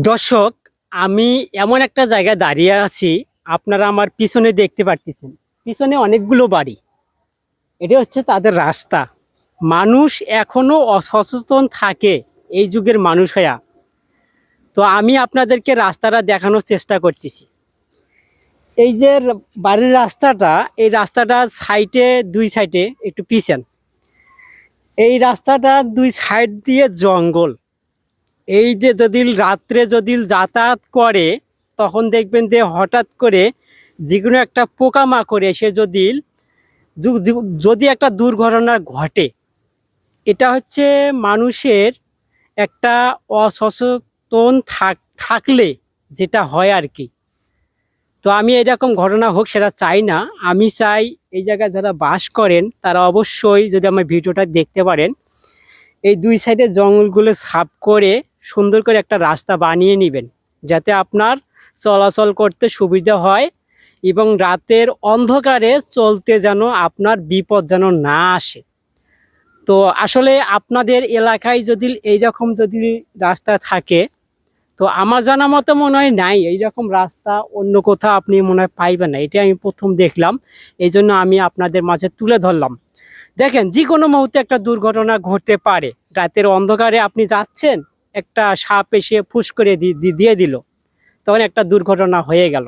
দর্শক, আমি এমন একটা জায়গায় দাঁড়িয়ে আছি। আপনারা আমার পিছনে দেখতে পারতেছেন, পিছনে অনেকগুলো বাড়ি। এটা হচ্ছে তাদের রাস্তা। মানুষ এখনো অসচেতন থাকে এই যুগের মানুষ হইয়া। তো আমি আপনাদেরকে রাস্তাটা দেখানোর চেষ্টা করতেছি। এই যে বাড়ির রাস্তাটা, এই রাস্তাটা দুই সাইডে একটু পিছন। এই রাস্তাটার দুই সাইড দিয়ে জঙ্গল। এই যে যদি রাত্রে যদি যাতায়াত করে, তখন দেখবেন যে হঠাৎ করে যে কোনো একটা পোকামাকড় এসে যদি একটা দুর্ঘটনা ঘটে, এটা হচ্ছে মানুষের একটা অসচেতন থাকলে যেটা হয় আর কি। তো আমি এরকম ঘটনা হোক সেটা চাই না। আমি চাই এই জায়গায় যারা বাস করেন তারা অবশ্যই যদি আমার ভিডিওটা দেখতে পারেন, এই দুই সাইডে জঙ্গলগুলো সাফ করে সুন্দর করে একটা রাস্তা বানিয়ে নেবেন, যাতে আপনার চলাচল করতে সুবিধা হয় এবং রাতের অন্ধকারে চলতে যেন আপনার বিপদ যেন না আসে। তো আসলে আপনাদের এলাকায় যদি এইরকম যদি রাস্তা থাকে, তো আমার জানা মতো মনে হয় নাই এইরকম রাস্তা অন্য কোথাও আপনি মনে হয় পাইবেন না। এটা আমি প্রথম দেখলাম, এই জন্য আমি আপনাদের মাঝে তুলে ধরলাম। দেখেন, যে কোনো মুহূর্তে একটা দুর্ঘটনা ঘটতে পারে। রাতের অন্ধকারে আপনি যাচ্ছেন, একটা সাপ এসে ফুস করে দিয়ে দিল, তখন একটা দুর্ঘটনা হয়ে গেল।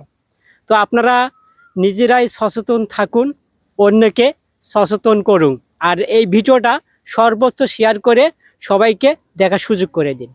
তো আপনারা নিজেরাই সচেতন থাকুন, অন্যকে সচেতন করুন। আর এই ভিডিওটা সর্বোচ্চ শেয়ার করে সবাইকে দেখার সুযোগ করে দিন।